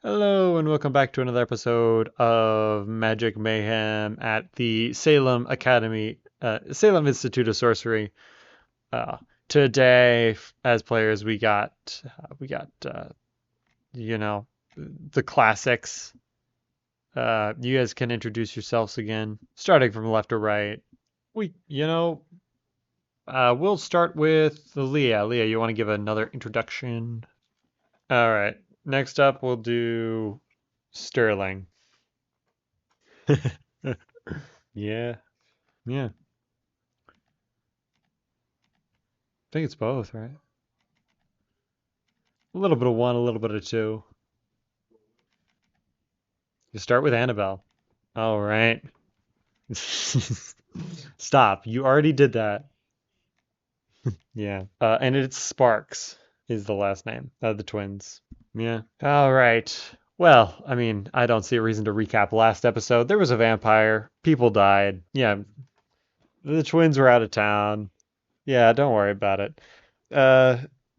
Hello and welcome back to another episode of Magic Mayhem at the Salem Academy, Salem Institute of Sorcery. Uh, Today, as players, we got you know the classics. You guys can introduce yourselves again, starting from left to right. We'll start with Leah. Leah, you want to give another introduction? All right. Next up, we'll do Sterling. Yeah, yeah. I think it's both, right? A little bit of one, a little bit of two. You start with Annabelle. All right. Stop. You already did that. Yeah. And it's Sparks is the last name of the twins. Yeah. All right. Well, I mean, I don't see a reason to recap last episode. There was a vampire. People died. Yeah. The twins were out of town. Yeah, don't worry about it. Uh,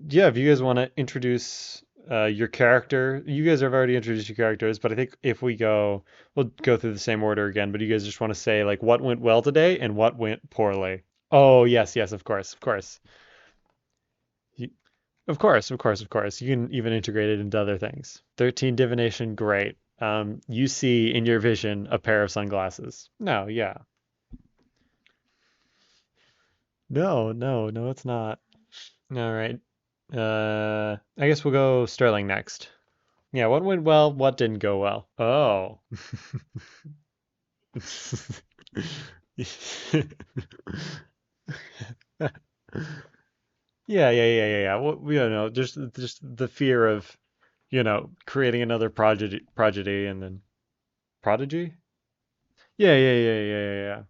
yeah, if you guys want to introduce your character, you guys have already introduced your characters, but I think if we'll go through the same order again, but you guys just want to say like what went well today and what went poorly. Oh, yes, yes, of course, of course. You, of course, of course, of course. You can even integrate it into other things. 13 divination, great. You see in your vision a pair of sunglasses. No, yeah. No, no, no, it's not. All right. I guess we'll go Sterling next. Yeah, what went well, what didn't go well? Oh. Yeah, yeah, yeah, yeah, yeah. Well, we don't know, just the fear of, creating another prodigy and then prodigy? Yeah, yeah, yeah, yeah, yeah, yeah.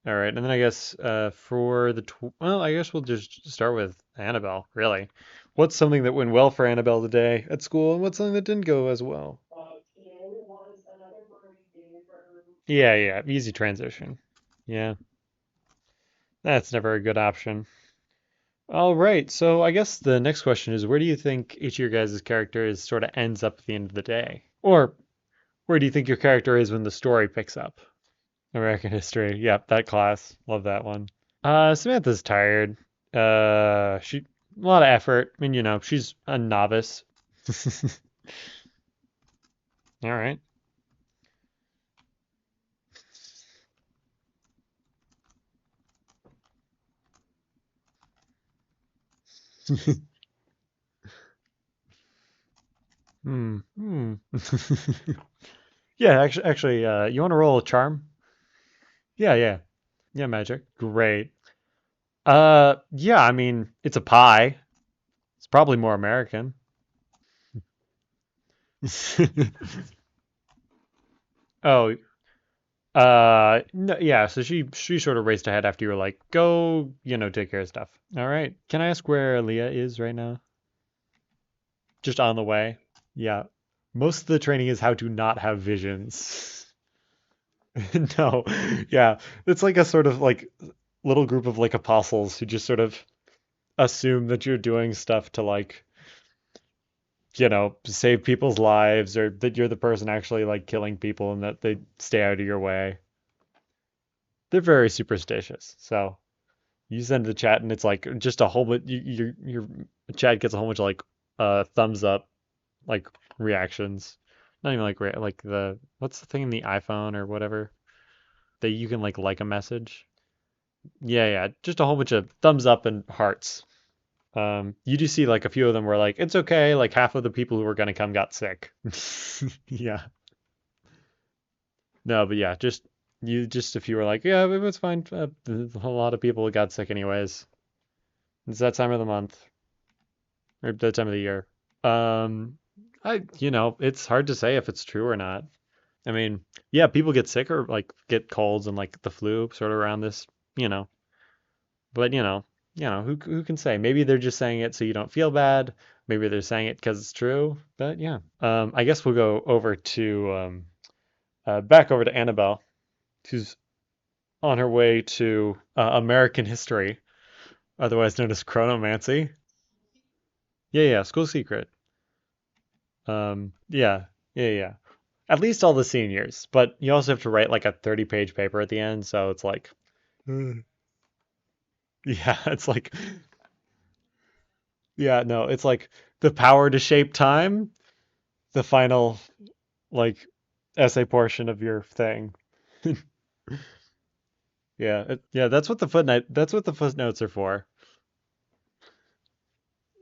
All right, and then I guess for the tw well, I guess we'll just start with Annabelle, really. What's something that went well for Annabelle today at school, and what's something that didn't go as well? Yeah, yeah, easy transition. Yeah, that's never a good option. All right, so I guess the next question is where do you think each of your guys' characters sort of ends up at the end of the day? Or where do you think your character is when the story picks up? American history. Yep, that class. Love that one. Samantha's tired. She a lot of effort. I mean, she's a novice. All right. Hmm. Hmm. Yeah, actually, you want to roll a charm? Yeah, yeah. Yeah, magic. Great. Yeah, I mean, it's a pie. It's probably more American. Oh, no, yeah, so she sort of raced ahead after you were like, go, take care of stuff. All right. Can I ask where Leah is right now? Just on the way. Yeah. Most of the training is how to not have visions. No. Yeah. It's like a sort of like little group of like apostles who just sort of assume that you're doing stuff to like, save people's lives or that you're the person actually like killing people and that they stay out of your way. They're very superstitious. So you send the chat and it's like just a whole bunch your chat gets a whole bunch of like thumbs up like reactions. Not even like like the what's the thing in the iPhone or whatever that you can like a message. Yeah, yeah, just a whole bunch of thumbs up and hearts. You do see like a few of them were like, it's okay, like half of the people who were gonna come got sick. Yeah. No, but yeah, just a few were like, yeah, it was fine. A lot of people got sick anyways. It's that time of the month or that time of the year. Um, it's hard to say if it's true or not. I mean, yeah, people get sick or like get colds and like the flu sort of around this, you know. But who can say? Maybe they're just saying it so you don't feel bad. Maybe they're saying it because it's true. But yeah, I guess we'll go over to back over to Annabelle, who's on her way to American history, otherwise known as chronomancy. Yeah, yeah, school secret. Yeah. Yeah, yeah. At least all the seniors, but you also have to write like a 30-page paper at the end, so it's like, yeah, it's like, yeah, no, it's like the power to shape time, the final like essay portion of your thing. Yeah, yeah, that's what the footnotes are for.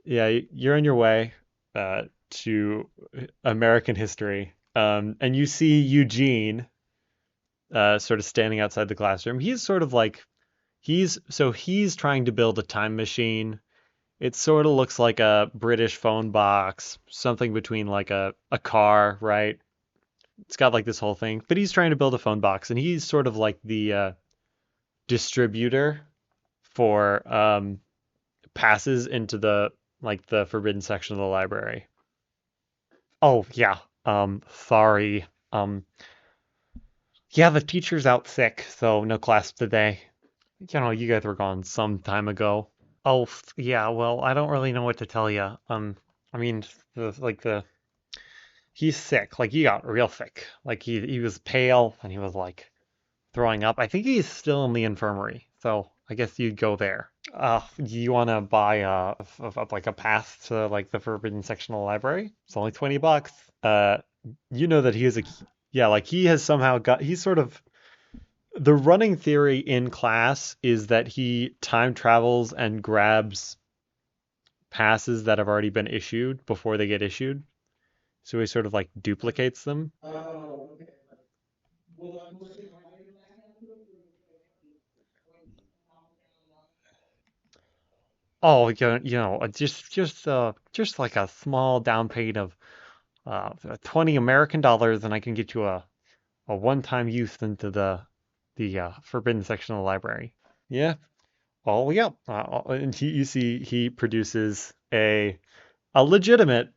Yeah, you're on your way to American history. And you see Eugene sort of standing outside the classroom. He's sort of like he's trying to build a time machine. It sort of looks like a British phone box, something between like a car, right? It's got like this whole thing, but he's trying to build a phone box, and he's sort of like the distributor for passes into the like the forbidden section of the library. Oh yeah. Sorry. Yeah, the teacher's out sick, so no class today. You know, you guys were gone some time ago. Oh, yeah, well, I don't really know what to tell you. I mean, the he's sick. Like he got real sick. Like he was pale and he was like throwing up. I think he's still in the infirmary. So I guess you'd go there. You want to buy like a pass to like the forbidden section of the library? It's only $20. You know that he is a yeah, like he has somehow got he's sort of the running theory in class is that he time travels and grabs passes that have already been issued before they get issued. So he sort of like duplicates them. Oh, just like a small down payment of 20 American dollars, and I can get you a one-time use into the forbidden section of the library. Yeah. Oh, yeah. And you see, he produces a legitimate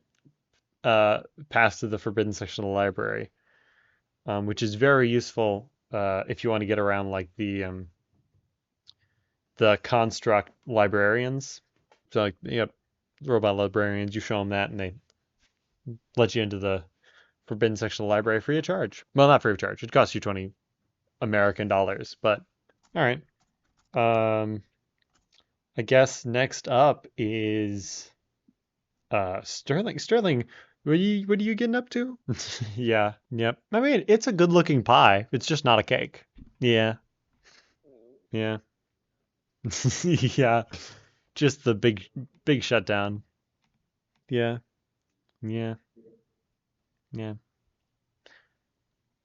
pass to the forbidden section of the library, which is very useful if you want to get around like the construct librarians. So like, yep, robot librarians. You show them that, and they let you into the forbidden section of the library free of charge. Well, not free of charge. It costs you 20 American dollars, but all right. Um, I guess next up is Sterling. Sterling, what are you getting up to? Yeah, yep. I mean, it's a good looking pie. It's just not a cake. Yeah, yeah. Yeah. Just the big shutdown. Yeah, yeah, yeah.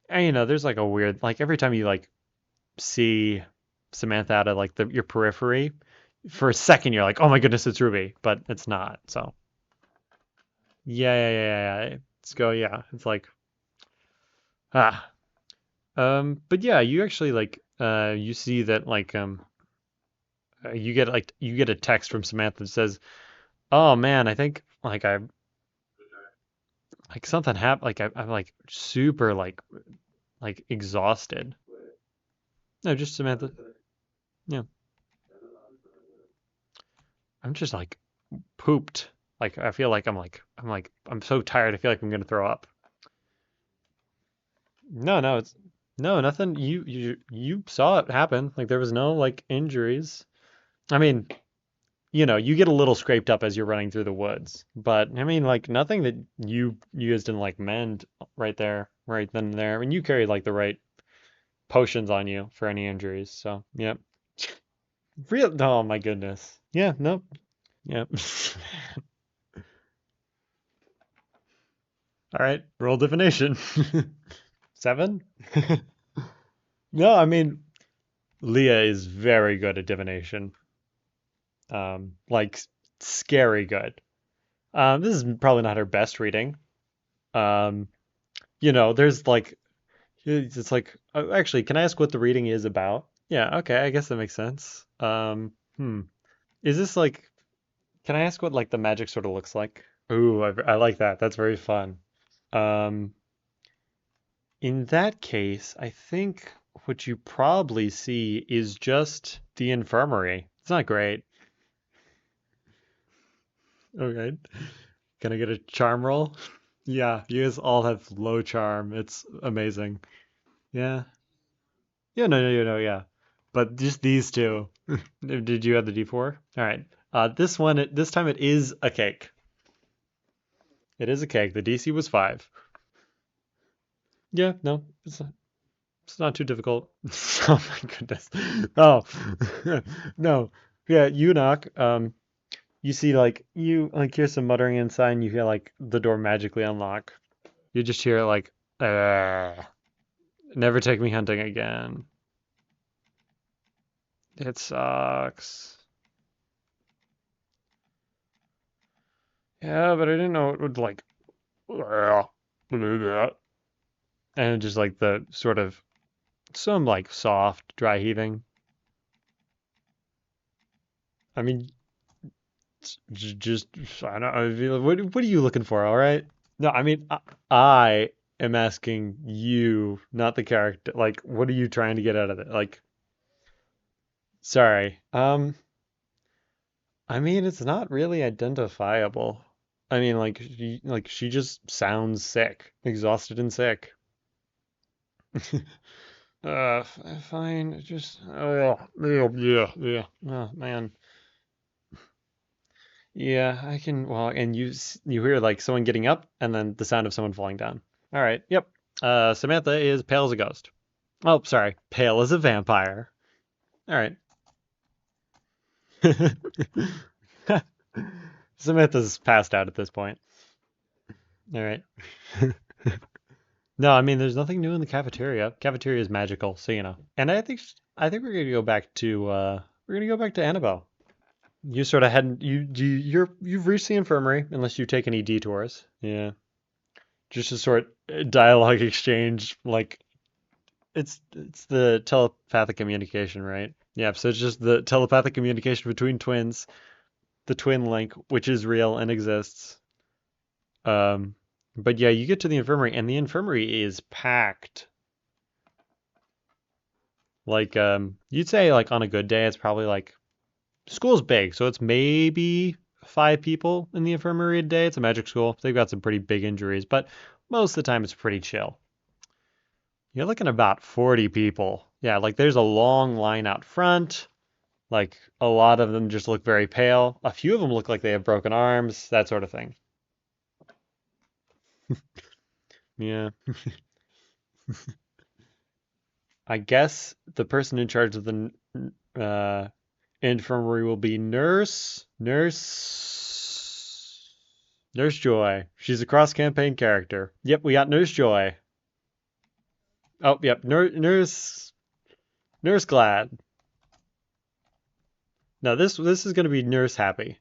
And there's like a weird like every time you like see Samantha out of like your periphery, for a second you're like, oh my goodness, it's Ruby, but it's not. So yeah, yeah, yeah, yeah. Let's go. Yeah, it's like ah. But yeah, you actually like you see that like you get a text from Samantha that says, "Oh man, I think I like something happened. Like I'm like super like exhausted." No, just Samantha. Yeah, I'm just like pooped. Like I feel like I'm so tired. I feel like I'm gonna throw up. No, no, it's no nothing. You saw it happen. Like there was no like injuries. I mean, you get a little scraped up as you're running through the woods, but I mean, like nothing that you guys didn't like mend right there, right then and there. I mean, you carried like the right potions on you for any injuries. So, yep. Real. Oh my goodness. Yeah. Nope. Yep. All right. Roll divination. 7. No, I mean Leah is very good at divination. Like scary good. This is probably not her best reading. Um, there's like it's like actually, can I ask what the reading is about? Yeah, okay, I guess that makes sense. Is this like can I ask what like the magic sort of looks like? Ooh, I like that. That's very fun. Um, in that case, I think what you probably see is just the infirmary. It's not great. Okay. Can I get a charm roll? Yeah, you guys all have low charm. It's amazing. Yeah. Yeah, no, yeah. But just these two. Did you have the D4? All right. This one, this time it is a cake. It is a cake. The DC was 5. Yeah, no, it's not too difficult. Oh my goodness. Oh, no. Yeah, you knock. You see, like, you, like, hear some muttering inside, and you hear, like, the door magically unlock. You just hear, like, never take me hunting again. It sucks. Yeah, but I didn't know it would, like, do that. And just, like, the sort of, some, like, soft, dry heaving. I mean, just, I don't know, what are you looking for, all right? No, I mean, I am asking you, not the character. Like, what are you trying to get out of it? Like, sorry. I mean, it's not really identifiable. I mean, like she just sounds sick, exhausted and sick. Fine. Just, yeah. Oh, man. Yeah, I can. Well, and you hear like someone getting up, and then the sound of someone falling down. All right. Yep. Samantha is pale as a ghost. Oh, sorry, pale as a vampire. All right. Samantha's passed out at this point. All right. No, I mean, there's nothing new in the cafeteria. Cafeteria is magical, so you know. And I think we're gonna go back to Annabelle. You sort of hadn't you've reached the infirmary unless you take any detours. Yeah, just a sort dialogue exchange. Like it's the telepathic communication, right? Yeah, so it's just the telepathic communication between twins, the twin link, which is real and exists. Um, but yeah, you get to the infirmary, and the infirmary is packed. Like, you'd say like on a good day, it's probably like school's big, so it's maybe 5 people in the infirmary a day. It's a magic school. They've got some pretty big injuries, but most of the time it's pretty chill. You're looking at about 40 people. Yeah, like there's a long line out front. Like a lot of them just look very pale. A few of them look like they have broken arms, that sort of thing. Yeah. I guess the person in charge of the uh, infirmary will be Nurse Joy. She's a cross campaign character. Yep, we got Nurse Joy. Oh, yep, Nurse Glad. No, this is gonna be Nurse Happy.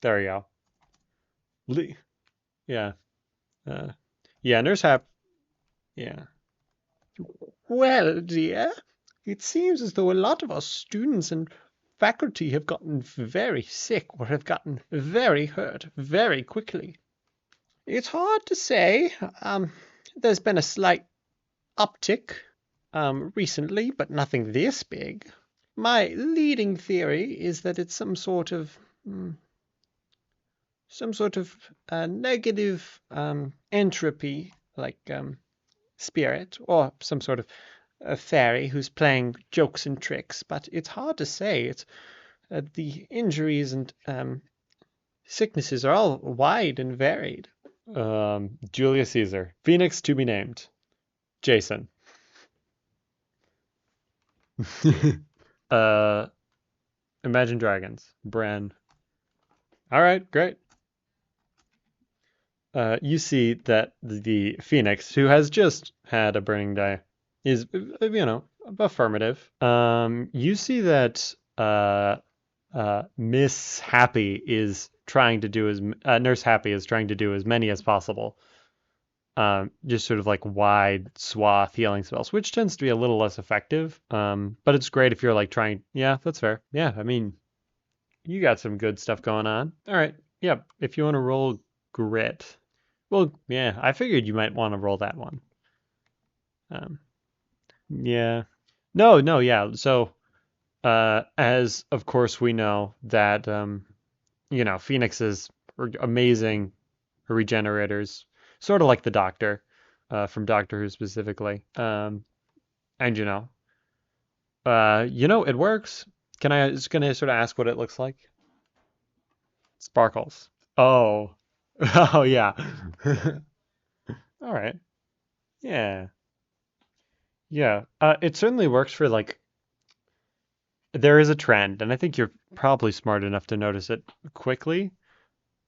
There we go. Le yeah, uh, yeah, Nurse Happy. Yeah. Well, dear, it seems as though a lot of our students and faculty have gotten very sick or have gotten very hurt very quickly. It's hard to say. There's been a slight uptick recently, but nothing this big. My leading theory is that it's some sort of negative entropy, like spirit, or some sort of a fairy who's playing jokes and tricks. But it's hard to say. It's the injuries and sicknesses are all wide and varied. Julius Caesar. Phoenix to be named. Jason. uh, Imagine Dragons. Bran. All right, great. You see that the Phoenix, who has just had a burning day, is, affirmative. You see that Miss Happy is trying to do Nurse Happy is trying to do as many as possible. Just sort of like wide swath healing spells, which tends to be a little less effective. But it's great if you're like trying. Yeah, that's fair. Yeah, I mean, you got some good stuff going on. All right. Yep. If you want to roll grit. Well, yeah, I figured you might want to roll that one. Um, yeah. No, no, yeah. So, as of course we know that, Phoenix's amazing, regenerators, sort of like the Doctor, from Doctor Who specifically. And it works. Can I just gonna sort of ask what it looks like? Sparkles. Oh, oh yeah. All right. Yeah, yeah. It certainly works for like there is a trend, and I think you're probably smart enough to notice it quickly.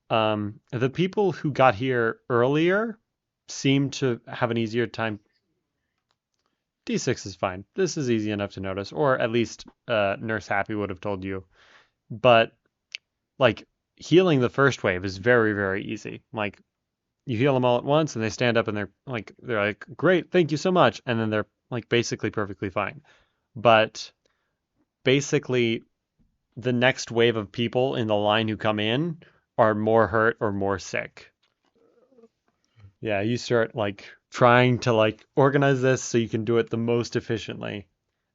The people who got here earlier seem to have an easier time. D6 is fine. This is easy enough to notice, or at least Nurse Happy would have told you. But like healing the first wave is very, very easy. Like you heal them all at once, and they stand up and they're like, great, thank you so much, and then they're like basically perfectly fine. But basically, the next wave of people in the line who come in are more hurt or more sick. Yeah, you start like trying to like organize this so you can do it the most efficiently.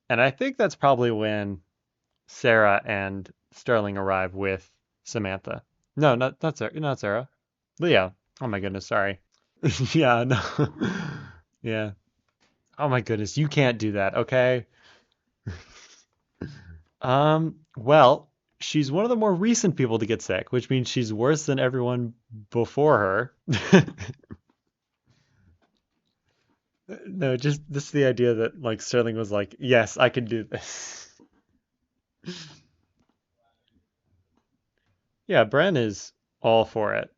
And I think that's probably when Sarah and Sterling arrive with Samantha. No, not Sarah, not Sarah. Leah. Oh my goodness, sorry. Yeah, no. Yeah. Oh my goodness, you can't do that, okay? Well, she's one of the more recent people to get sick, which means she's worse than everyone before her. No, just this is the idea that like Sterling was like, yes, I can do this. Yeah, Bren is all for it.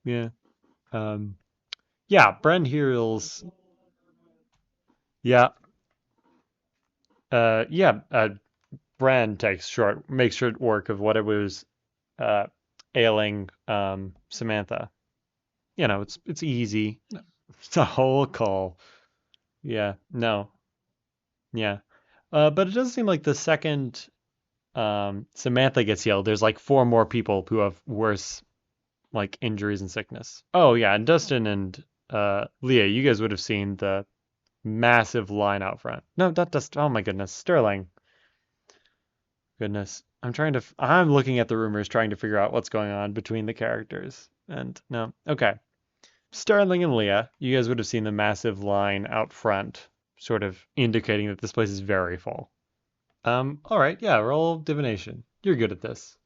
Yeah. Um, yeah, Bren heals. Yeah. Yeah, Bren makes short work of what it was uh ailing Samantha. It's easy. It's a whole call. Yeah, no. Yeah. But it does seem like the second Samantha gets healed, there's like four more people who have worse like injuries and sickness. Oh yeah, and Dustin and Leah, you guys would have seen the massive line out front. No, not Dustin. Oh my goodness, Sterling. Goodness. I'm looking at the rumors trying to figure out what's going on between the characters. And no. Okay. Sterling and Leah, you guys would have seen the massive line out front, sort of indicating that this place is very full. All right, yeah, roll divination. You're good at this.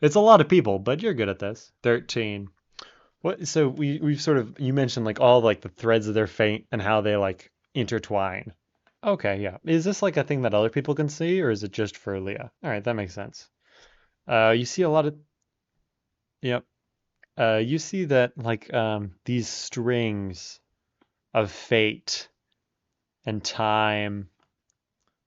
It's a lot of people, but you're good at this. 13. What? So we've sort of you mentioned like all like the threads of their fate and how they like intertwine. Okay, yeah. Is this like a thing that other people can see, or is it just for Leah? All right, that makes sense. You see a lot of, yep. You see that like these strings of fate and time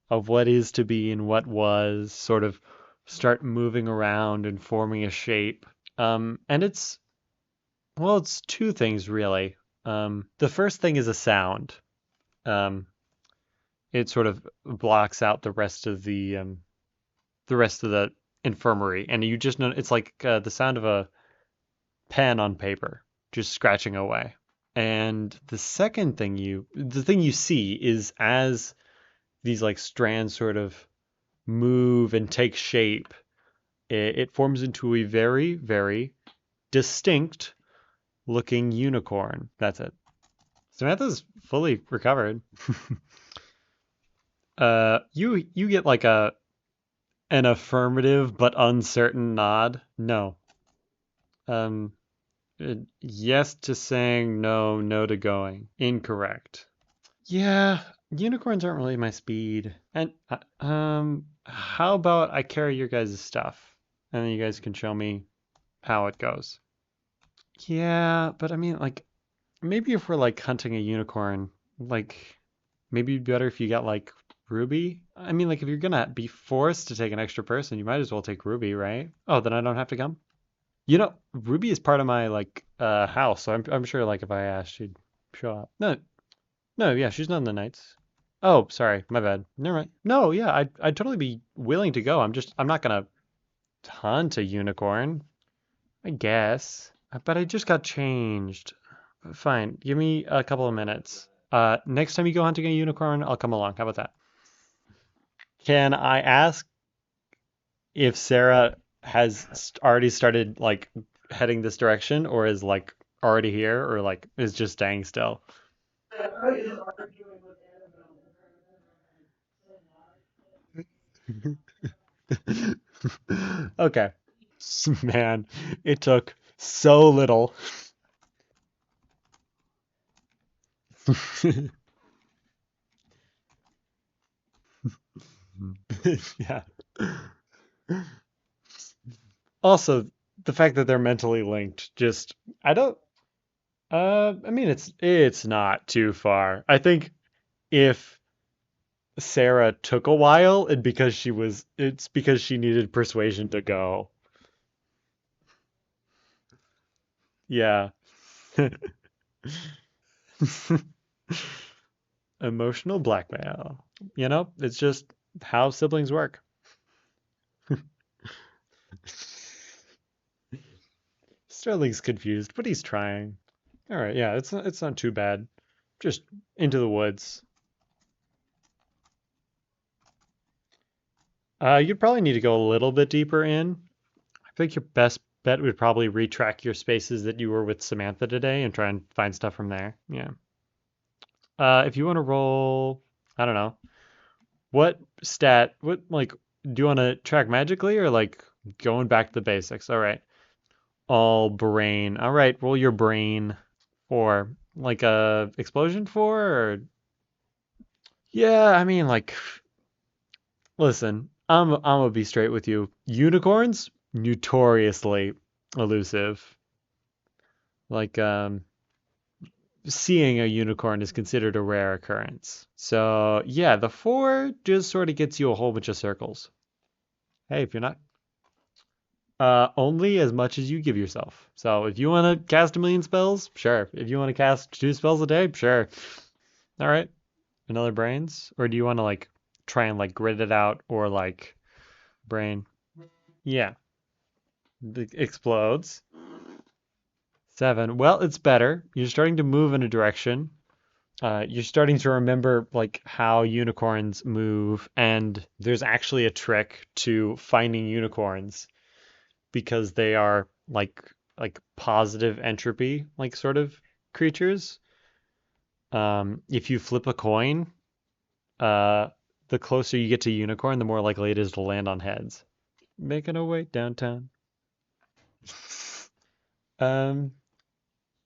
of what is to be and what was sort of start moving around and forming a shape. And it's two things really. The first thing is a sound. Um, it sort of blocks out the rest of the infirmary, and you just know it's like the sound of a pen on paper, just scratching away. And the thing you see is as these like strands sort of move and take shape, it forms into a very, very distinct looking unicorn. That's it. Samantha's fully recovered. You get like an affirmative but uncertain nod. No. Um, yes to saying no, no to going. Incorrect. Yeah, unicorns aren't really my speed. And how about I carry your guys' stuff, and then you guys can show me how it goes. Yeah, but I mean, like, maybe if we're like hunting a unicorn, like, maybe it'd be better if you got like Ruby. I mean, like, if you're gonna be forced to take an extra person, you might as well take Ruby, right? Oh, then I don't have to come. Ruby is part of my like house, so I'm sure like if I asked, she'd show up. No, no, yeah, she's not in the Knights. Oh, sorry, my bad. Never mind. No, yeah, I'd totally be willing to go. I'm not gonna hunt a unicorn, I guess. But I just got changed. Fine, give me a couple of minutes. Next time you go hunting a unicorn, I'll come along. How about that? Can I ask if Sarah has already started like heading this direction, or is like already here, or like is just staying still? Okay. Man, it took so little. Yeah. Also, the fact that they're mentally linked, just I don't I mean it's not too far. I think if Sarah took a while and because it's because she needed persuasion to go. Yeah. Emotional blackmail. It's just how siblings work. Sterling's confused, but he's trying. All right, yeah, it's not too bad. Just into the woods. You'd probably need to go a little bit deeper in. I think your best bet would probably retrack your spaces that you were with Samantha today and try and find stuff from there. Yeah. If you want to roll, I don't know, do you want to track magically or like going back to the basics? All right. All brain. All right, roll your brain for like a explosion for or yeah, I mean like listen, I'm gonna be straight with you. Unicorns notoriously elusive. Like seeing a unicorn is considered a rare occurrence. So, yeah, the 4 just sort of gets you a whole bunch of circles. Hey, if you're not only as much as you give yourself. So, if you want to cast a million spells, sure. If you want to cast 2 spells a day, sure. All right. Another brains or do you want to like try and like grit it out or like brain? Yeah. It explodes. 7. Well, it's better. You're starting to move in a direction. You're starting to remember like how unicorns move, and there's actually a trick to finding unicorns because they are like positive entropy, like sort of creatures. If you flip a coin, uh, the closer you get to unicorn, the more likely it is to land on heads. Making a way downtown. Um,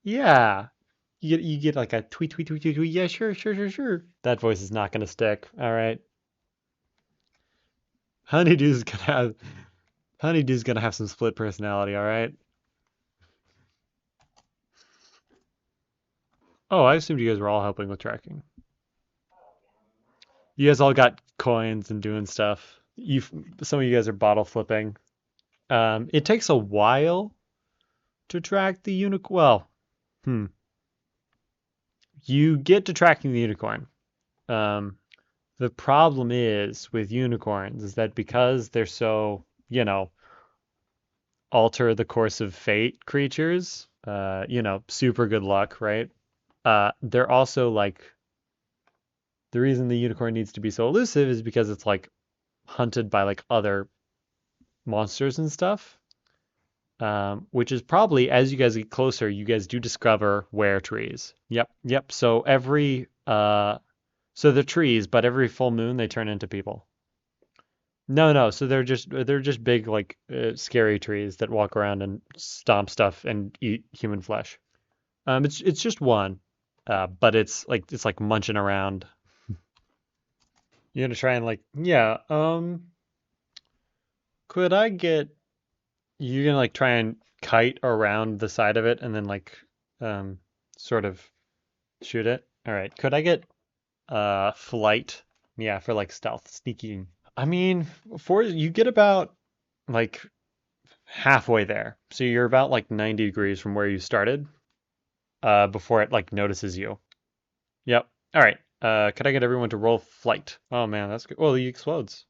yeah. You get like a tweet, tweet, tweet, tweet, tweet. Yeah, sure, sure, sure, sure. That voice is not gonna stick. All right. Honeydew's gonna have Honeydew's gonna have some split personality, all right? Oh, I assumed you guys were all helping with tracking. You guys all got coins and doing stuff. Some of you guys are bottle flipping. It takes a while to track the unicorn. Well, hmm. You get to tracking the unicorn. Um, the problem is with unicorns is that because they're so, alter the course of fate creatures, super good luck, right? They're also like the reason the unicorn needs to be so elusive is because it's like hunted by like other monsters and stuff. Which is probably as you guys get closer, you guys do discover where trees. Yep, yep. So they're trees, but every full moon they turn into people. No, no. So they're just big like scary trees that walk around and stomp stuff and eat human flesh. It's just one, but it's like munching around. You're gonna try and like yeah. Could I get you're gonna like try and kite around the side of it and then like um sort of shoot it? All right. Could I get flight? Yeah, for like stealth sneaking. I mean, for you get about like halfway there. So you're about like 90 degrees from where you started before it like notices you. Yep. All right. Could I get everyone to roll flight? Oh man, that's good. Well, he explodes.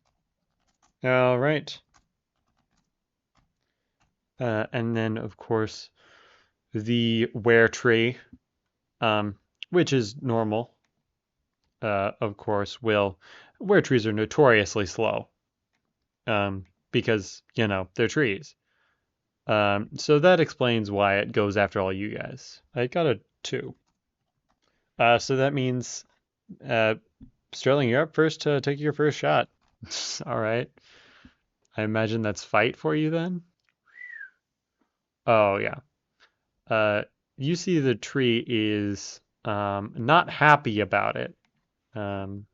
All right. And then of course the were tree, um, which is normal. of course, will where trees are notoriously slow, because they're trees. So that explains why it goes after all you guys. I got a 2. So that means uh, Sterling, you're up first to take your first shot. All right. I imagine that's fight for you then. Oh yeah. Uh, you see the tree is not happy about it, um,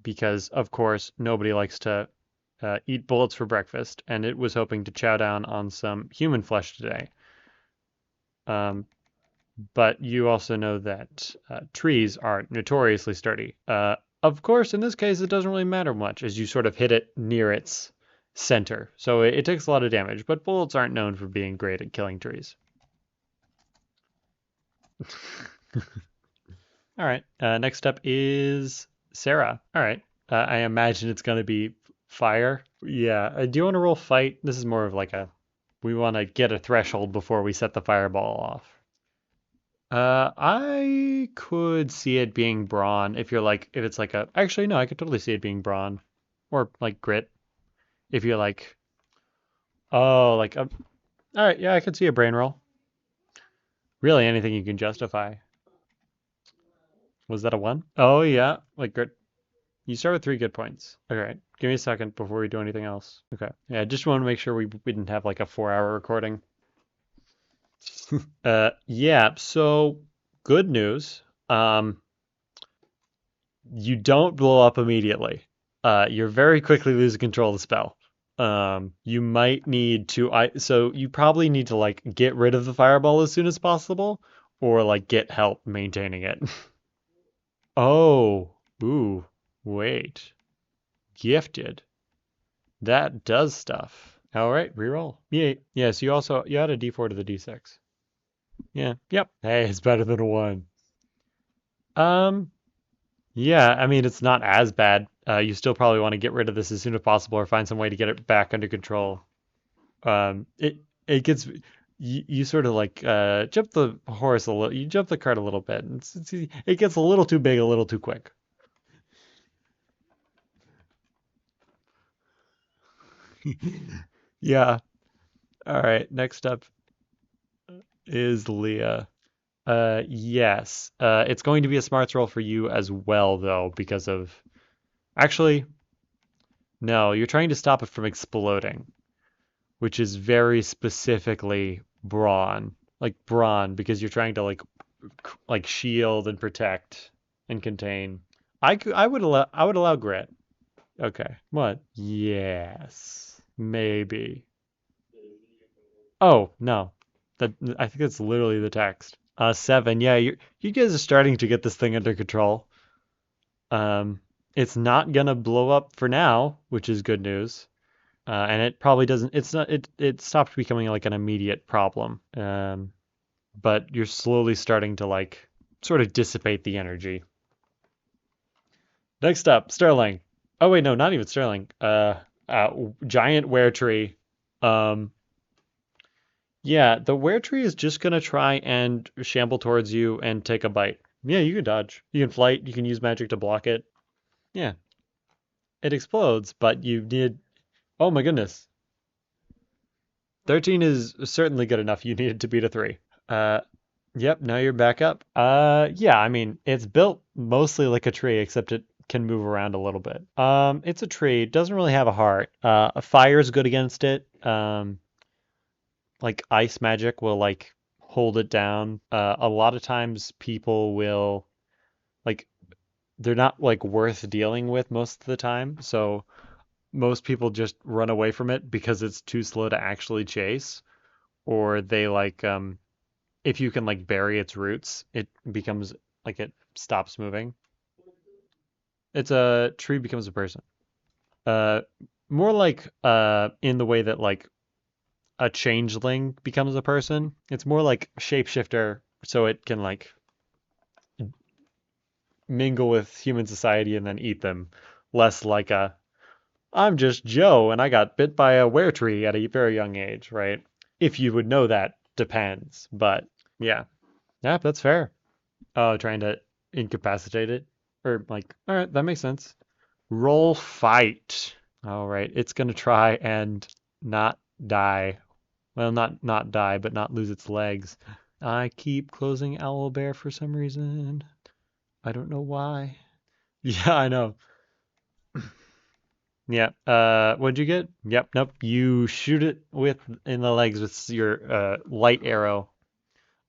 because of course nobody likes to eat bullets for breakfast, and it was hoping to chow down on some human flesh today. Um, but you also know that trees are notoriously sturdy. Of course, in this case, it doesn't really matter much as you sort of hit it near its center, so it takes a lot of damage. But bullets aren't known for being great at killing trees. All right. Next up is Sarah. All right. I imagine it's going to be fire. Yeah. Do you want to roll fight? This is more of like we want to get a threshold before we set the fireball off. I could see it being brawn if it's like actually, no, I could totally see it being brawn or like grit. If you're like, oh, all right. Yeah, I could see a brain roll. Really anything you can justify. Was that a 1? Oh, yeah. Like grit. You start with 3 good points. All right. Give me a second before we do anything else. Okay. Yeah, I just want to make sure we didn't have like a 4-hour recording. Yeah, so good news. You don't blow up immediately. You're very quickly losing control of the spell. You might need to so you probably need to like get rid of the fireball as soon as possible or like get help maintaining it. Oh, ooh, wait. Gifted. That does stuff. All right, reroll. Yeah, yeah. So you add a D4 to the D6. Yeah. Yep. Hey, it's better than a 1. Um. Yeah. I mean, it's not as bad. You still probably want to get rid of this as soon as possible, or find some way to get it back under control. It gets you sort of like jump the horse a little. You jump the cart a little bit. And it gets a little too big, a little too quick. Yeah. All right. Next up is Leah. Yes. It's going to be a smarts roll for you as well, though, because of actually, no, you're trying to stop it from exploding, which is very specifically brawn, like brawn, because you're trying to like shield and protect and contain. I would allow grit. Okay. What? Yes. Maybe. Oh, no. That I think that's literally the text. 7. Yeah, you guys are starting to get this thing under control. It's not gonna blow up for now, which is good news. And it probably doesn't. It's not. It stopped becoming like an immediate problem. But you're slowly starting to like sort of dissipate the energy. Next up, Sterling. Oh wait, no, not even Sterling. Giant were tree. Um, yeah, the were tree is just gonna try and shamble towards you and take a bite. Yeah, you can dodge. You can flight. You can use magic to block it. Yeah, it explodes, but you need. Oh my goodness. 13 is certainly good enough. You needed to beat a 3. Uh, yep, now you're back up. Yeah, I mean, it's built mostly like a tree, except it can move around a little bit. It's a tree, it doesn't really have a heart. A fire is good against it. Like ice magic will like hold it down. A lot of times people will like they're not like worth dealing with most of the time. So most people just run away from it because it's too slow to actually chase, or they like if you can like bury its roots, it becomes like it stops moving. It's a tree becomes a person. Uh, More like in the way that like a changeling becomes a person. It's more like shapeshifter, so it can like mingle with human society and then eat them. Less like a I'm just Joe and I got bit by a were tree at a very young age, right? If you would know that depends, but yeah. Yeah, that's fair. Oh, trying to incapacitate it. Or like, all right, that makes sense. Roll fight. All right, it's gonna try and not die. Well, not die, but not lose its legs. I keep closing Owlbear for some reason. I don't know why. Yeah, I know. Yeah. What'd you get? Yep. Nope. You shoot it with in the legs with your light arrow.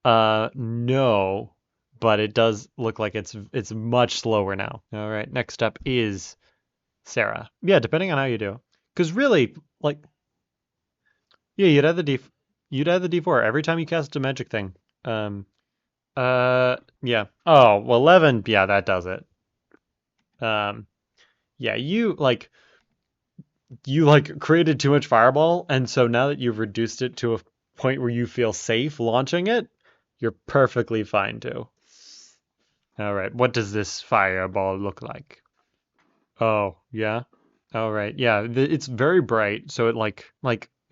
No, but it does look like it's much slower now. All right. Next up is Sarah. Yeah, depending on how you do. Because really, like, yeah, you'd add the D4 every time you cast a magic thing. Um. Yeah. Oh, well, 11. Yeah, that does it. Um. Yeah, you created too much fireball, and so now that you've reduced it to a point where you feel safe launching it, you're perfectly fine too. All right, what does this fireball look like? Oh, yeah. All right. Yeah, it's very bright, so it like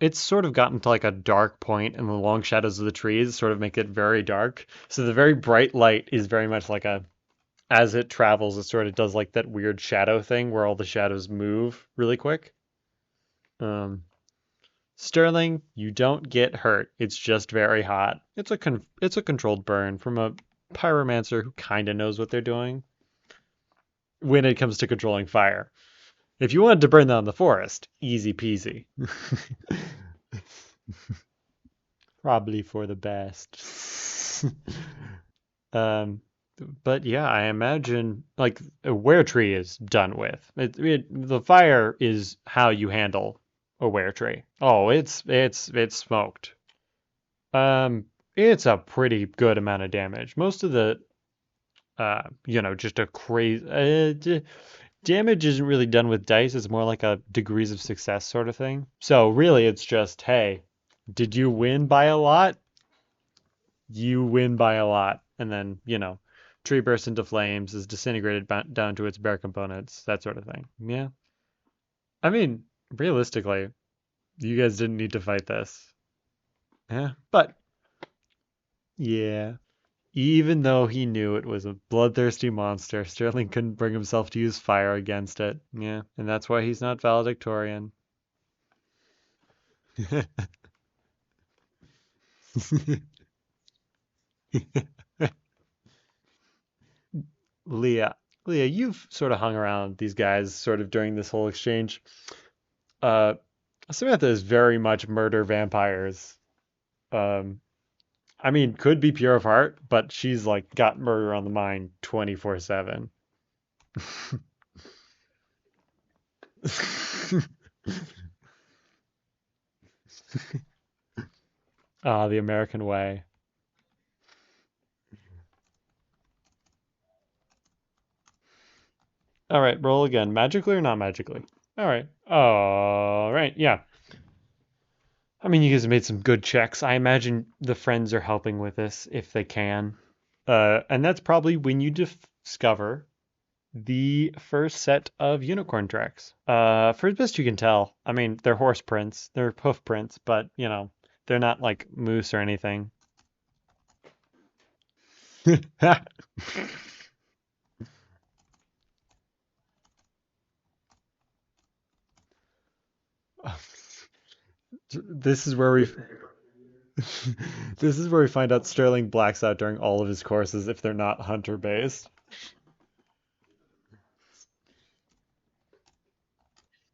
it's sort of gotten to like a dark point, and the long shadows of the trees sort of make it very dark. So the very bright light is very much like a as it travels, it sort of does like that weird shadow thing where all the shadows move really quick. Um, Sterling, you don't get hurt. It's just very hot. It's a controlled burn from a pyromancer who kind of knows what they're doing when it comes to controlling fire. If you wanted to burn down the forest, easy peasy. Probably for the best. um, but yeah, I imagine like a were tree is done with. The fire is how you handle a were tree. Oh, it's smoked. Um, it's a pretty good amount of damage. Most of the, just a crazy damage isn't really done with dice. It's more like a degrees of success sort of thing. So really, it's just, hey, did you win by a lot? You win by a lot, and then tree bursts into flames, is disintegrated down to its bare components, that sort of thing. Yeah, I mean, realistically, you guys didn't need to fight this. Yeah, but yeah. Even though he knew it was a bloodthirsty monster, Sterling couldn't bring himself to use fire against it. Yeah, and that's why he's not valedictorian. Leah, Leah, you've sort of hung around these guys sort of during this whole exchange. Uh, Samantha is very much murder vampires. Um, I mean, could be pure of heart, but she's like got murder on the mind 24/7. Ah, the American way. All right, roll again. Magically or not magically? All right. All right. Yeah. I mean, you guys have made some good checks. I imagine the friends are helping with this if they can. And that's probably when you discover the first set of unicorn tracks. For as best you can tell, I mean, they're horse prints, they're hoof prints, but they're not like moose or anything. This is where we this is where we find out Sterling blacks out during all of his courses if they're not hunter based.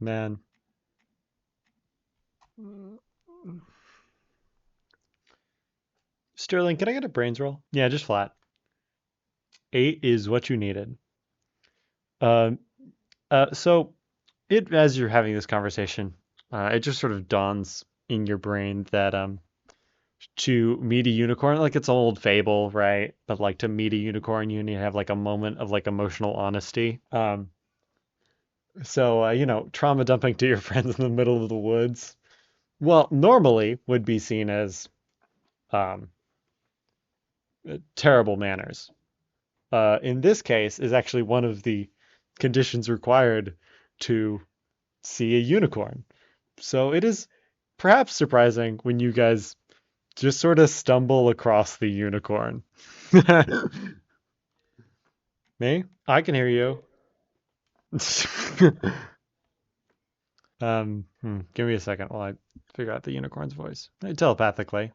Man. Sterling, can I get a brains roll? Yeah, just flat. 8 is what you needed. Um, so it as you're having this conversation, it just sort of dawns in your brain that to meet a unicorn, like it's an old fable, right? But like to meet a unicorn, you need to have like a moment of like emotional honesty. So trauma dumping to your friends in the middle of the woods, well, normally would be seen as um, terrible manners. In this case, is actually one of the conditions required to see a unicorn. So it is perhaps surprising when you guys just sort of stumble across the unicorn. Me? I can hear you. Give me a second while I figure out the unicorn's voice. Telepathically.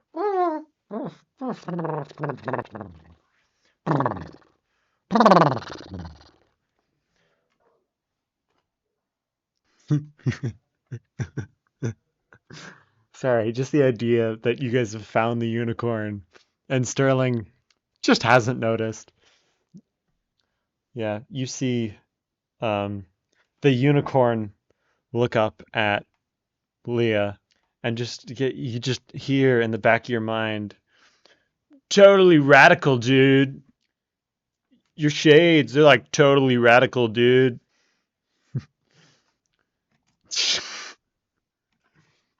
Sorry, just the idea that you guys have found the unicorn and Sterling just hasn't noticed. Yeah, you see the unicorn look up at Leah and you just hear in the back of your mind, totally radical, dude. Your shades, they're like totally radical, dude.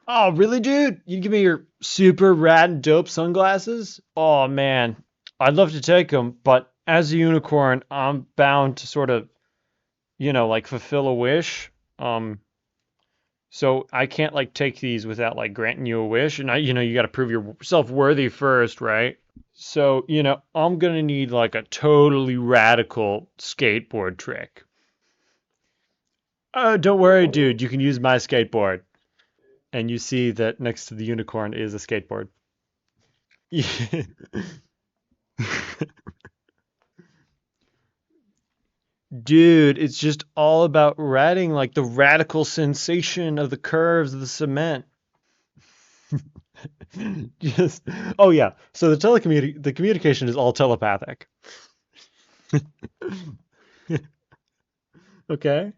Oh, really, dude? You give me your super rad and dope sunglasses? Oh, man. I'd love to take them, but as a unicorn, I'm bound to sort of, like fulfill a wish. Um, so I can't like take these without like granting you a wish, and you got to prove yourself worthy first, right? So, I'm gonna need like a totally radical skateboard trick. Oh, don't worry, dude. You can use my skateboard. And you see that next to the unicorn is a skateboard. Dude, it's just all about ratting, like the radical sensation of the curves of the cement. Just, oh yeah. So the communication is all telepathic. Okay.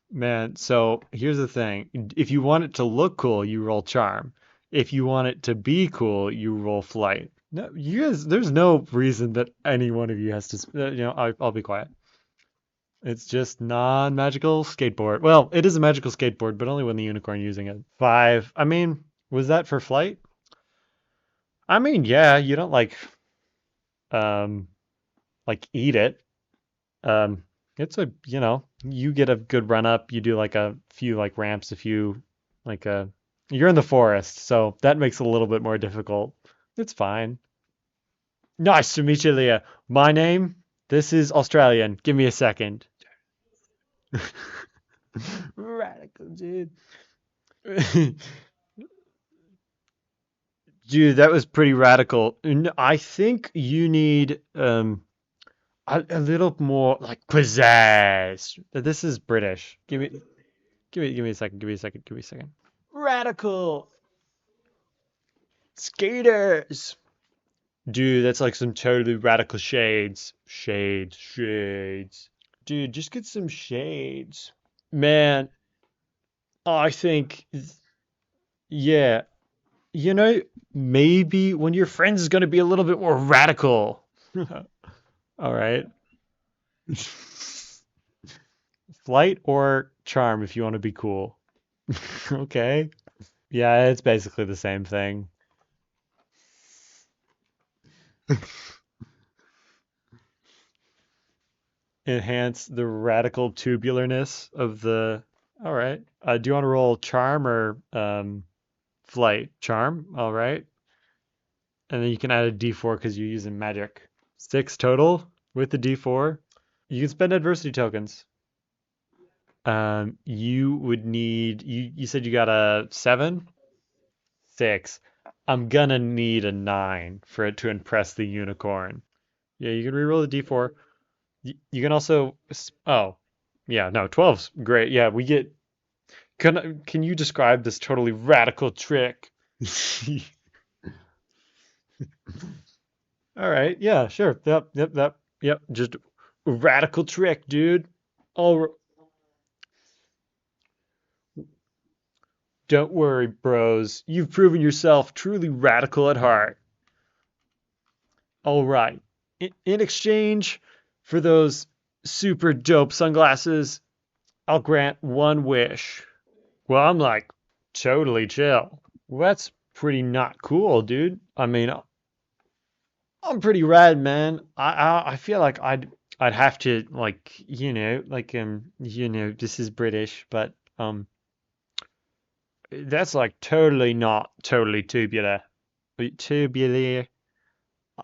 Man, so here's the thing. If you want it to look cool, you roll charm. If you want it to be cool, you roll flight. No, you guys, there's no reason that any one of you has to, I'll be quiet. It's just non-magical skateboard. Well, it is a magical skateboard, but only when the unicorn using it. Five. I mean, was that for flight? I mean, yeah, you don't um, eat it. Um, it's you get a good run up. You do like a few like ramps, a few like you're in the forest, so that makes it a little bit more difficult. It's fine. Nice to meet you, Leah. My name, this is Australian. Give me a second. Radical, dude. Dude, that was pretty radical. I think you need a little more like pizzazz. This is British. Give me a second. Give me a second. Give me a second. Radical skaters. Dude, that's like some totally radical shades. Shades. Dude, just get some shades. Man, I think, yeah, you know, maybe when your friends is going to be a little bit more radical. All right. Flight or charm if you want to be cool. Okay. Yeah, it's basically the same thing. Enhance the radical tubularness of the. All right. Do you want to roll charm or flight? Charm. All right. And then you can add a D4 because you're using magic. Six total with the D4. You can spend adversity tokens. You would need. You said you got a seven? Six. I'm gonna need a nine for it to impress the unicorn. Yeah, you can reroll the D4. You can also. Oh, yeah, no, 12's great. Yeah, we get. Can you describe this totally radical trick? All right, yeah, sure. Yep. Just a radical trick, dude. Oh, don't worry, bros. You've proven yourself truly radical at heart. All right. In exchange for those super dope sunglasses, I'll grant one wish. Well, I'm like totally chill. Well, that's pretty not cool, dude. I mean, I'm pretty rad, man. I feel like I'd have to like this is British, but that's like totally not totally tubular. Tubular.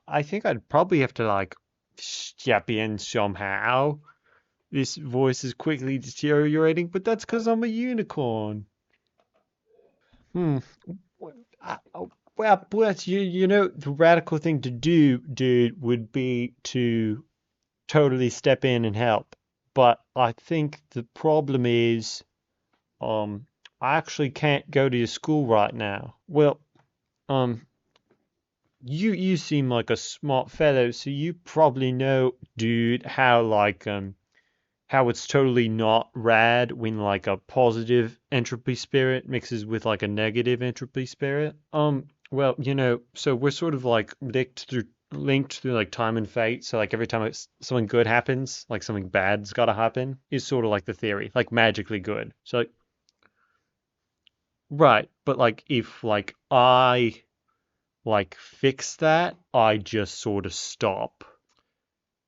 I think I'd probably have to like step in somehow. This voice is quickly deteriorating, but that's because I'm a unicorn. Hmm. Well, but you know, the radical thing to do, dude, would be to totally step in and help. But I think the problem is, um, I actually can't go to your school right now. Well, um, you seem like a smart fellow, so you probably know, dude, how it's totally not rad when like a positive entropy spirit mixes with like a negative entropy spirit. Well, so we're sort of like linked through like time and fate. So like every time something good happens, like something bad's got to happen, is sort of like the theory, like magically good. So like, right, but like if like I like fix that, I just sort of stop.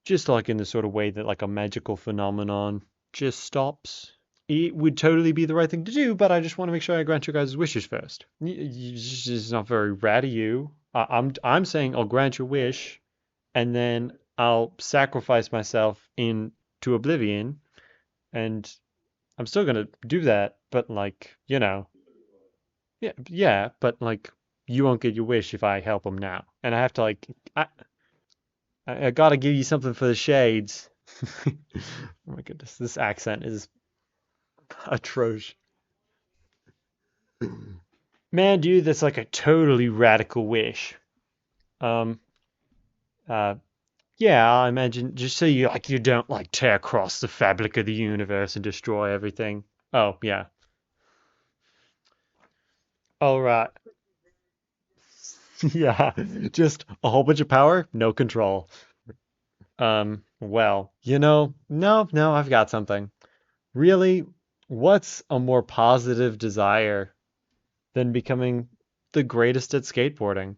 Just like in the sort of way that like a magical phenomenon just stops. It would totally be the right thing to do, but I just want to make sure I grant your guys' wishes first. It's not very rad of you. I'm saying I'll grant your wish, and then I'll sacrifice myself into oblivion, and I'm still gonna do that, but like, yeah, but like, you won't get your wish if I help him now, and I have to like, I gotta give you something for the shades. Oh my goodness, this accent is atrocious. Man, dude, that's like a totally radical wish. Um, uh, yeah, I imagine just so you don't like tear across the fabric of the universe and destroy everything. Oh, yeah. All right. Yeah, just a whole bunch of power, no control. Well, no, I've got something. Really, what's a more positive desire than becoming the greatest at skateboarding?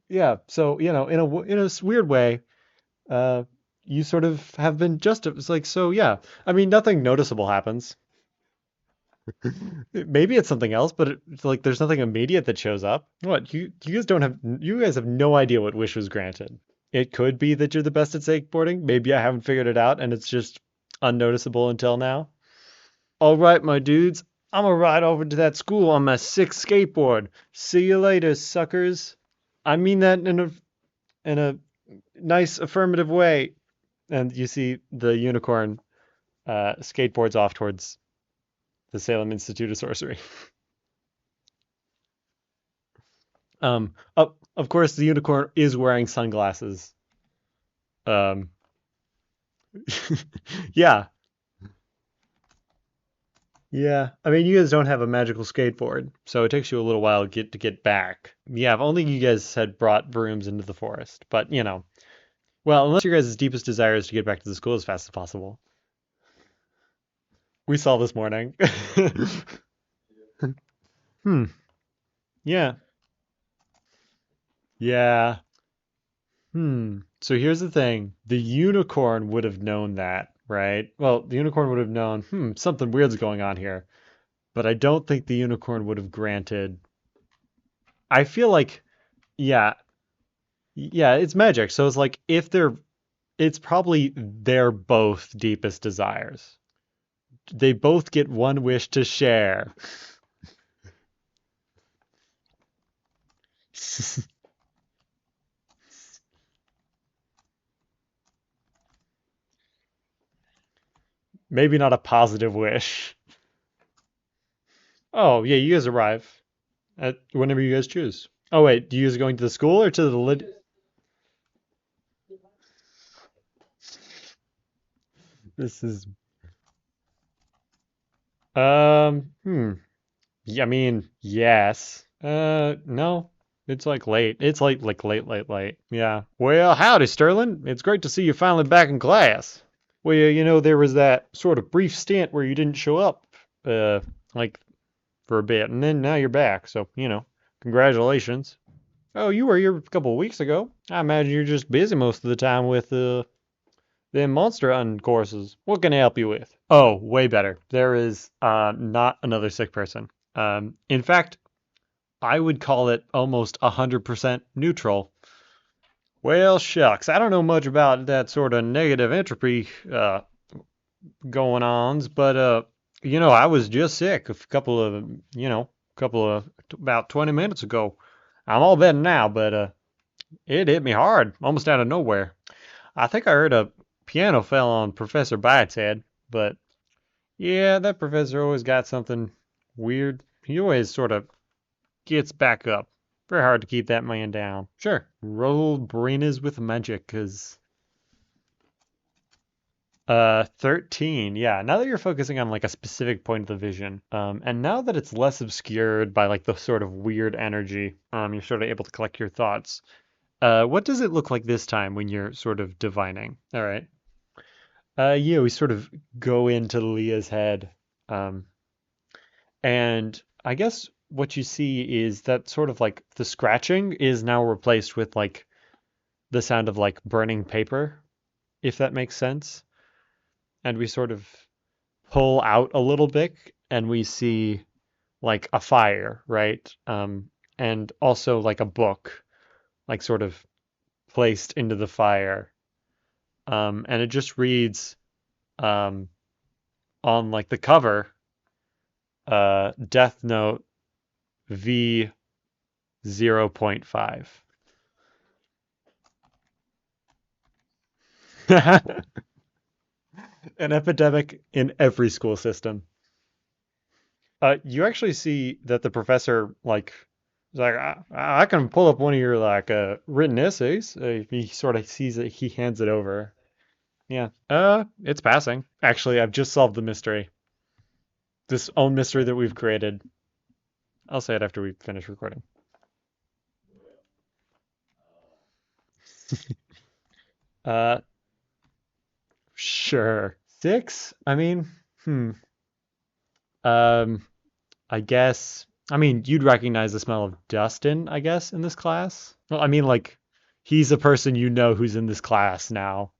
Yeah, so, in a weird way, uh, you sort of have been just it's like so yeah. I mean, nothing noticeable happens. Maybe it's something else, but it's like there's nothing immediate that shows up. What you guys have no idea what wish was granted. It could be that you're the best at skateboarding. Maybe I haven't figured it out and it's just unnoticeable until now. All right, my dudes, I'm gonna ride over to that school on my sixth skateboard. See you later, suckers. I mean that in a nice affirmative way. And you see the unicorn skateboards off towards the Salem Institute of Sorcery. Of course, the unicorn is wearing sunglasses. Um, yeah, yeah. I mean, you guys don't have a magical skateboard, so it takes you a little while to get back. Yeah, if only you guys had brought brooms into the forest. But well, unless your guys' deepest desire is to get back to the school as fast as possible. We saw this morning. Hmm. Yeah. Yeah. So here's the thing. The unicorn would have known that, right? Well, the unicorn would have known, something weird's going on here. But I don't think the unicorn would have granted. I feel like, yeah, yeah, it's magic. So it's like it's probably their both deepest desires. They both get one wish to share. Maybe not a positive wish. Oh, yeah, you guys arrive at whenever you guys choose. Oh, wait, do you guys going to the school or to the lid? This is hmm. Yeah, I mean, yes. No. It's like late. It's like late, late, late. Yeah. Well, howdy, Sterling. It's great to see you finally back in class. Well, there was that sort of brief stint where you didn't show up, like for a bit, and then now you're back. So, congratulations. Oh, you were here a couple of weeks ago. I imagine you're just busy most of the time with them monster hunting courses. What can I help you with? Oh, way better. There is not another sick person. In fact, I would call it almost 100% neutral. Well, shucks, I don't know much about that sort of negative entropy going ons, but I was just sick a couple of, about 20 minutes ago. I'm all better now, but it hit me hard, almost out of nowhere. I think I heard a piano fell on Professor Byte's head, but yeah, that professor always got something weird. He always sort of gets back up. Very hard to keep that man down. Sure, roll Brinas with magic, 'cause 13. Yeah, now that you're focusing on like a specific point of the vision, and now that it's less obscured by like the sort of weird energy, you're sort of able to collect your thoughts. What does it look like this time when you're sort of divining? All right. Yeah, we sort of go into Leah's head, um, and I guess what you see is that sort of like the scratching is now replaced with like the sound of like burning paper, if that makes sense. And we sort of pull out a little bit and we see like a fire, right? And also like a book, like sort of placed into the fire. And it just reads um, on like the cover, Death Note V 0.5. An epidemic in every school system. You actually see that the professor like is like I can pull up one of your like written essays. He sort of sees it, he hands it over. Yeah. It's passing. Actually, I've just solved the mystery. This own mystery that we've created. I'll say it after we finish recording. Uh, sure. Six? I mean, hmm. Um, I guess. I mean, you'd recognize the smell of Dustin, I guess, in this class. Well, I mean, like, he's a person you know who's in this class now.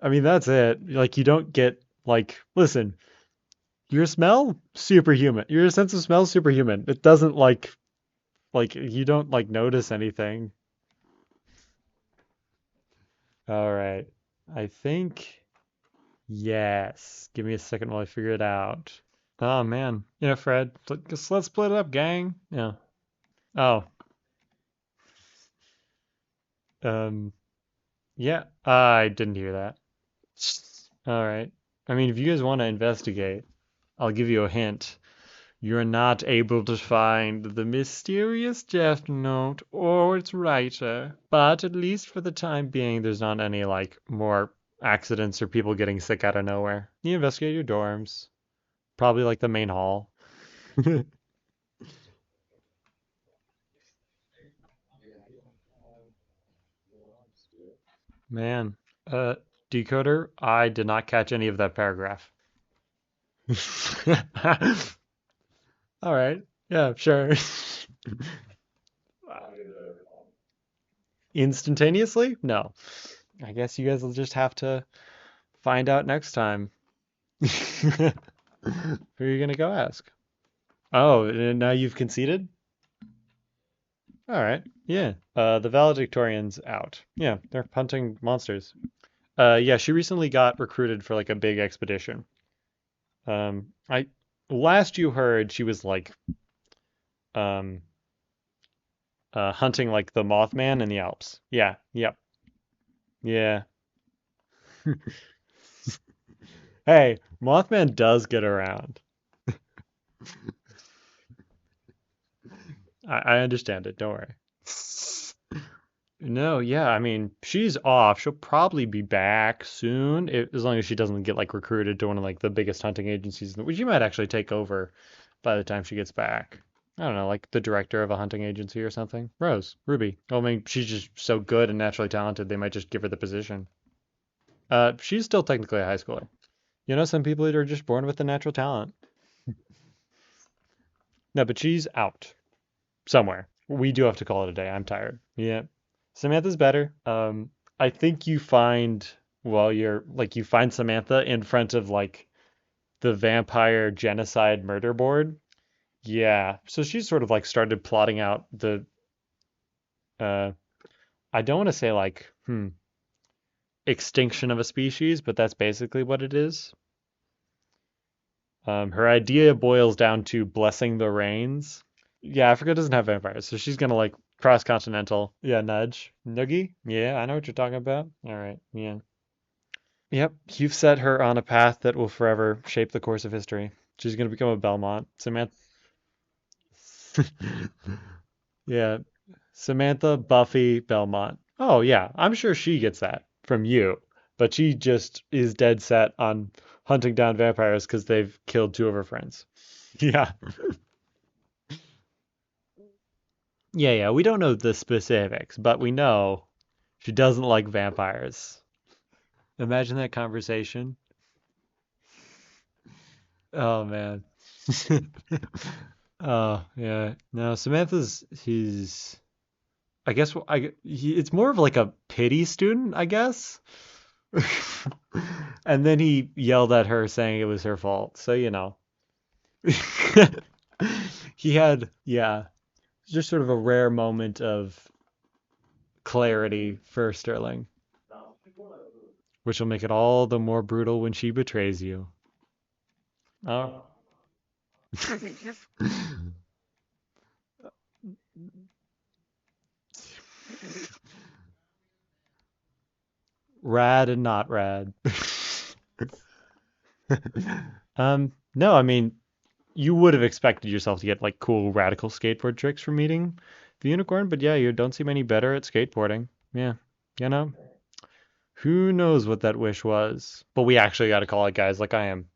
I mean, that's it. Like, you don't get, like, listen, your smell, superhuman. Your sense of smell, superhuman. It doesn't, you don't, like, notice anything. All right. I think, yes. Give me a second while I figure it out. Oh, man. Fred, let's split it up, gang. Yeah. Oh, um, yeah, I didn't hear that. All right. I mean, if you guys want to investigate, I'll give you a hint. You're not able to find the mysterious Death Note or its writer, but at least for the time being, there's not any, like, more accidents or people getting sick out of nowhere. You investigate your dorms, probably like the main hall. Man, uh, decoder, I did not catch any of that paragraph. All right. Yeah, sure. Instantaneously? No. I guess you guys will just have to find out next time. Who are you gonna go ask? Oh, and now you've conceded? All right. Yeah. The valedictorian's out. Yeah, they're hunting monsters. Yeah, she recently got recruited for like a big expedition. I last you heard, she was like um hunting like the Mothman in the Alps. Yeah. Yep. Yeah. Hey, Mothman does get around. I understand it. Don't worry. No, yeah, I mean, she's off. She'll probably be back soon, as long as she doesn't get like recruited to one of like the biggest hunting agencies, which she might actually take over by the time she gets back. I don't know, like the director of a hunting agency or something. Rose, Ruby. Well, I mean, she's just so good and naturally talented, they might just give her the position. She's still technically a high schooler. Some people that are just born with the natural talent. No, but she's out somewhere. We do have to call it a day. I'm tired. Yeah. Samantha's better. I think you find while you're like you find Samantha in front of like the vampire genocide murder board. Yeah, so she sort of like started plotting out the uh I don't want to say like extinction of a species, but that's basically what it is. Her idea boils down to blessing the rains. Yeah, Africa doesn't have vampires, so she's gonna like cross continental. Yeah, nudge. Noogie? Yeah, I know what you're talking about. All right, yeah. Yep, you've set her on a path that will forever shape the course of history. She's gonna become a Belmont. Samantha. Yeah, Samantha Buffy Belmont. Oh yeah, I'm sure she gets that from you, but she just is dead set on hunting down vampires because they've killed two of her friends. Yeah. Yeah, yeah, we don't know the specifics, but we know she doesn't like vampires. Imagine that conversation. Oh man. Oh yeah. No, Samantha's he's I guess it's more of like a pity student, I guess. And then he yelled at her saying it was her fault. So, you know. He had, yeah, just sort of a rare moment of clarity for Sterling, which will make it all the more brutal when she betrays you. Oh. Rad and not rad. No, I mean, you would have expected yourself to get like cool radical skateboard tricks from meeting the unicorn, but yeah, you don't seem any better at skateboarding. Yeah, you know, who knows what that wish was? But we actually got to call it, guys. Like I am